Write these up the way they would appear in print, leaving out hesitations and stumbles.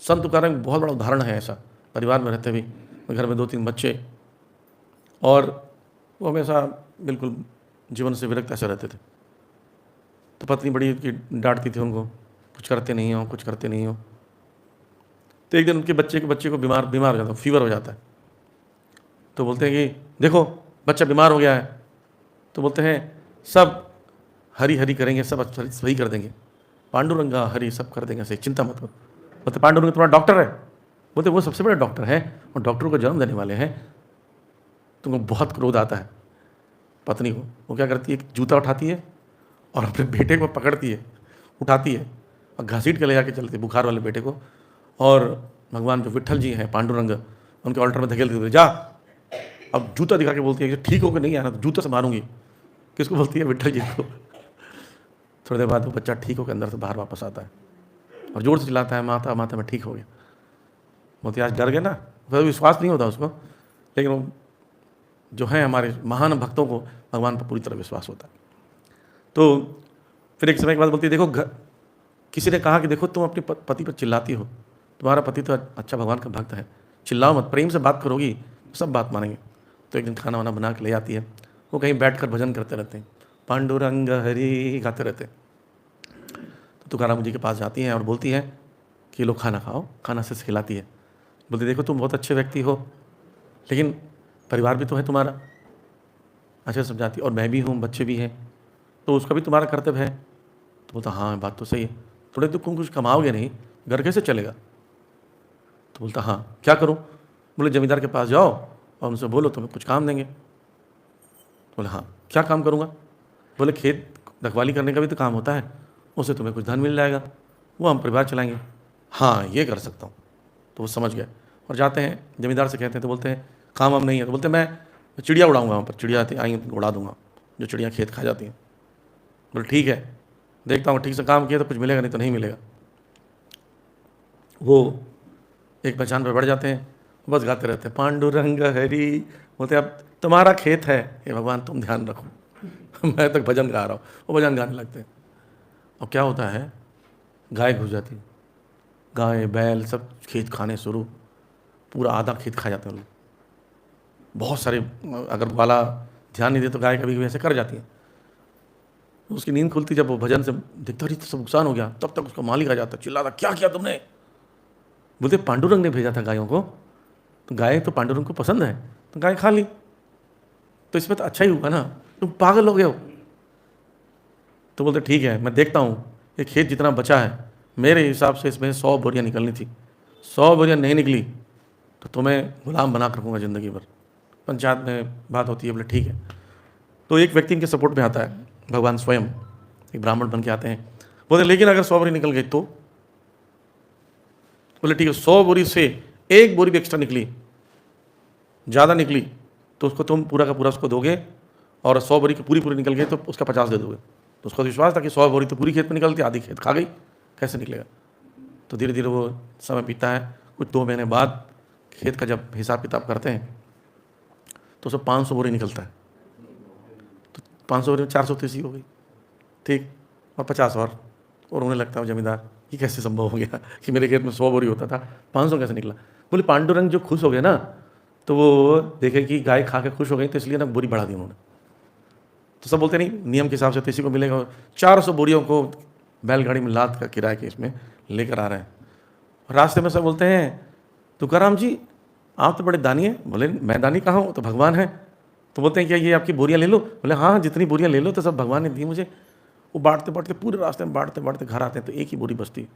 संत तुकाराम बहुत बड़ा उदाहरण है ऐसा, परिवार में रहते भी, घर में 2-3 बच्चे, और वो हमेशा बिल्कुल जीवन से विरक्त ऐसे रहते थे। तो पत्नी बड़ी उनकी डांटती थी उनको, कुछ करते नहीं हो, कुछ करते नहीं हो। तो एक दिन उनके बच्चे को बीमार हो जाता है, फीवर हो जाता है। तो बोलते हैं कि देखो बच्चा बीमार हो गया है। तो बोलते हैं सब हरी हरी करेंगे, सब सही कर देंगे, पांडुरंगा हरी सब कर देंगे, सही, चिंता मत करो। बोलते पांडुरंग तुम्हारा डॉक्टर है? बोलते वो सबसे बड़े डॉक्टर है और डॉक्टर को जन्म देने वाले हैं। तुमको बहुत क्रोध आता है पत्नी को। वो क्या करती है, एक जूता उठाती है और अपने बेटे को पकड़ती है, उठाती है और घसीट के ले जाके चलती है बुखार वाले बेटे को, और भगवान जो विट्ठल जी हैं पांडुरंग, उनके ऑल्टर में धकेल देते, जा। अब जूता दिखा के बोलती है कि ठीक होकर नहीं आना तो जूता से मारूंगी। किसको बोलती है? विट्ठल जी को। थोड़ी देर बाद वो बच्चा ठीक होकर अंदर से बाहर वापस आता है और जोर से चिल्लाता है, माता माता मैं ठीक हो गया। बोलती आज डर गए ना, फिर विश्वास नहीं होता उसको, लेकिन वो जो है हमारे महान भक्तों को भगवान पर पूरी तरह विश्वास होता है। तो फिर एक समय के बाद बोलती है देखो किसी ने कहा कि देखो तुम अपने पति पर चिल्लाती हो, तुम्हारा पति तो अच्छा भगवान का भक्त है, चिल्लाओ मत, प्रेम से बात करोगी तो सब बात मानेंगे। तो एक दिन खाना वाना बना के ले आती है, वो कहीं बैठकर भजन करते रहते हैं, पांडुरंग हरि गाते रहते हैं। तो तुकाराम जी के पास जाती हैं और बोलती हैं कि लो खाना खाओ, खाना से खिलाती है। बोलती देखो तुम बहुत अच्छे व्यक्ति हो, लेकिन परिवार भी तो है तुम्हारा, अच्छा समझाती, और मैं भी हूँ, बच्चे भी हैं, तो उसका भी तुम्हारा कर्तव्य है। तो बोलता हाँ बात तो सही है, थोड़े तुम कुछ कमाओगे नहीं, घर कैसे चलेगा? तो बोलता हाँ क्या करूँ? बोले जमींदार के पास जाओ और उनसे बोलो तुम्हें कुछ काम देंगे। बोले हाँ क्या काम करूँगा? बोले खेत रखवाली करने का भी तो काम होता है, उससे तुम्हें कुछ धन मिल जाएगा, वो हम परिवार चलाएंगे। हाँ ये कर सकता हूँ। तो वो समझ गए और जाते हैं जमींदार से कहते हैं, तो बोलते हैं काम हम नहीं है। तो बोलते मैं चिड़िया उड़ाऊँगा, वहाँ पर चिड़िया आती आई उड़ा दूंगा, जो चिड़िया खेत खा जाती हैं। बोले ठीक है, देखता हूँ ठीक से काम किया तो कुछ मिलेगा, नहीं तो नहीं मिलेगा। वो एक पहचान पर बढ़ जाते हैं, बस गाते रहते हैं पांडुरंग हरि। बोलते अब तुम्हारा खेत है ये भगवान तुम ध्यान रखो मैं तक भजन गा रहा हूँ। वो भजन गाने लगते हैं। और क्या होता है, गाय घुस जाती है, गाय बैल सब खेत खाने शुरू, पूरा आधा खेत खा जाते हैं लोग। बहुत सारे, अगर वाला ध्यान नहीं दे तो गाय कभी कभी ऐसे कर जाती है। उसकी नींद खुलती जब वो भजन से दिखता रही तो सब नुकसान हो गया, तब तक उसका मालिक आ जाता, चिल्लाता क्या किया तुमने? बोलते पांडुरंग ने भेजा था गायों को, तो गाय तो पांडुरंग को पसंद है तो गाय खा ली, तो इसमें तो अच्छा ही हुआ ना, तुम पागल हो गए हो। तो बोलते ठीक है मैं देखता हूँ, ये खेत जितना बचा है मेरे हिसाब से इसमें 100 बोरियाँ निकलनी थी, 100 बोरियाँ नहीं निकली तो तुम्हें गुलाम बना कर रखूँगा ज़िंदगी भर। पंचायत में बात होती है, बोले ठीक है। तो एक व्यक्ति इनके सपोर्ट में आता है, भगवान स्वयं एक ब्राह्मण बन के आते हैं। बोले लेकिन अगर 100 बोरी निकल गई तो? बोले ठीक है, 100 बोरी से 1 बोरी भी एक्स्ट्रा निकली, ज़्यादा निकली तो उसको तुम पूरा का पूरा उसको दोगे, और 100 बोरी की पूरी निकल गई तो उसका 50 दे दोगे। तो उसको विश्वास था कि 100 बोरी तो पूरी खेत में निकलती, आधी खेत खा गई, कैसे निकलेगा? तो धीरे धीरे वो समय बीता है। कुछ 2 महीने बाद खेत का जब हिसाब किताब करते हैं तो उसमें 500 बोरी निकलता है। तो 500 बोरी में 430 हो गई, ठीक, और 50 और उन्हें लगता है जमींदार ये कैसे संभव हो गया कि मेरे खेत में 100 बोरी होता था, 500 कैसे निकला? बोले पांडुरंग जो खुश हो गए ना, तो वो देखे कि गाय खा के खुश हो गई, तो इसलिए ना बोरी बढ़ा दी उन्होंने। तो सब बोलते नहीं नियम के हिसाब से तो इसी को मिलेगा। 400 बोरियों को बैलगाड़ी में लाद का किराए के इसमें लेकर आ रहे हैं। रास्ते में सब बोलते हैं तुकाराम जी आप तो बड़े दानी हैं। बोले मैं दानी कहाँ हूँ, तो भगवान है। तो बोलते हैं क्या ये आपकी बोरियाँ ले लो? बोले हाँ जितनी बोरियाँ ले लो, तो सब भगवान ने दी मुझे। वो बांटते बांटते पूरे रास्ते में बांटते घर आते हैं तो एक ही बोरी बचती है,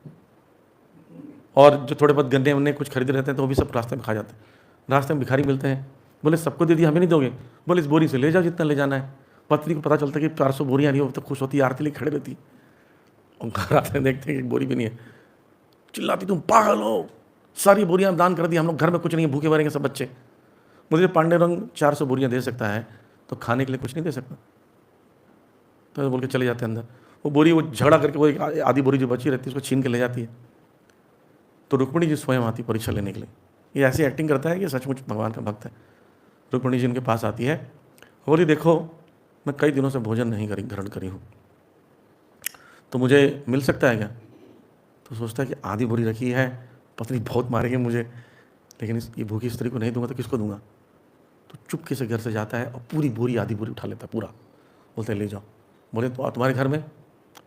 और जो थोड़े बहुत गन्ने वन्ने कुछ खरीदे रहते हैं तो वो भी सब रास्ते में खा जाते हैं। रास्ते में भिखारी मिलते हैं, बोले सबको दे दिया हमें नहीं दोगे? बोले इस बोरी से ले जाओ जितना ले जाना है। पत्नी को पता चलता है कि 400 बोरियाँ नहीं हो तो खुश होती है, आरती लेके खड़े रहती, और घर आते हैं देखते हैं कि एक बोरी भी नहीं है, चिल्लाती तुम पागल हो, सारी बोरियां दान कर दी, हम लोग घर में कुछ नहीं है, भूखे मरेंगे सब बच्चे। मुझे पांडुरंग 400 बोरियां दे सकता है तो खाने के लिए कुछ नहीं दे सकता? तो बोल के चले जाते हैं अंदर। वो बोरी वो झगड़ा करके वो एक आधी बोरी जो बची रहती है उसको छीन के ले जाती है। तो रुक्मिणी जी स्वयं आती परीक्षा लेने के लिए। ये ऐसी एक्टिंग करता है कि सचमुच भगवान का भक्त है। रुक्मिणी जी इनके पास आती है, बोली देखो मैं कई दिनों से भोजन नहीं ग्रहण करी हूँ, तो मुझे मिल सकता है क्या? तो सोचता है कि आधी बोरी रखी है, पत्नी बहुत मारेगी मुझे, लेकिन ये भूखी स्त्री को नहीं दूंगा तो किसको दूंगा। तो चुपके से घर से जाता है और पूरी बोरी, आधी बोरी उठा लेता है पूरा। बोलते हैं ले जाओ। बोले तो तुम्हारे घर में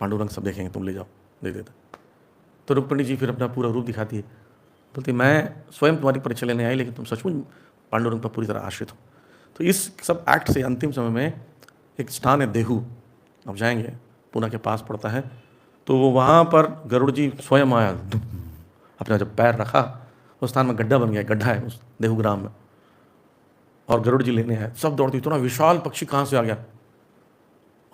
पांडुरंग सब देखेंगे, तुम ले जाओ, दे देता। तो रुक्मिणी जी फिर अपना पूरा रूप दिखाती है, बोलती मैं स्वयं तुम्हारी परीक्षा लेने आई, लेकिन तुम सचमुच पांडुरंग पर पूरी तरह आश्रित हो। तो इस सब एक्ट से अंतिम समय में एक स्थान है देहू, अब जाएंगे, पूना के पास पड़ता है। तो वो वहाँ पर गरुड़ जी स्वयं आया, अपना जब पैर रखा उस स्थान में गड्ढा बन गया, गड्ढा है उस देहू ग्राम में, और गरुड़ जी लेने आए। सब दौड़ती, इतना विशाल पक्षी कहाँ से आ गया।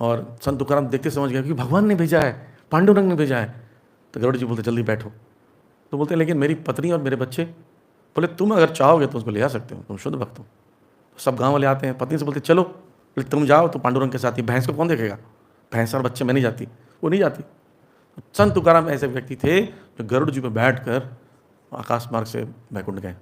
और संत तुकाराम देखते समझ गया कि भगवान ने भेजा है, पांडुरंग ने भेजा है। तो गरुड़ जी बोलते जल्दी बैठो। तो बोलते लेकिन मेरी पत्नी और मेरे बच्चे। बोले तुम अगर चाहोगे तो उसको ले आ सकते हो, तुम शुद्ध भक्त हो। तो सब गाँव वाले आते हैं, पत्नी से बोलते चलो। बोले तुम जाओ तो पांडुरंग के साथ ही, भैंस को कौन देखेगा, भैंस और बच्चे मैं नहीं जाती, वो नहीं जाती। संत तुकाराम ऐसे व्यक्ति थे जो गरुड़ जी पर बैठ कर आकाश मार्ग से बैकुंठ गए।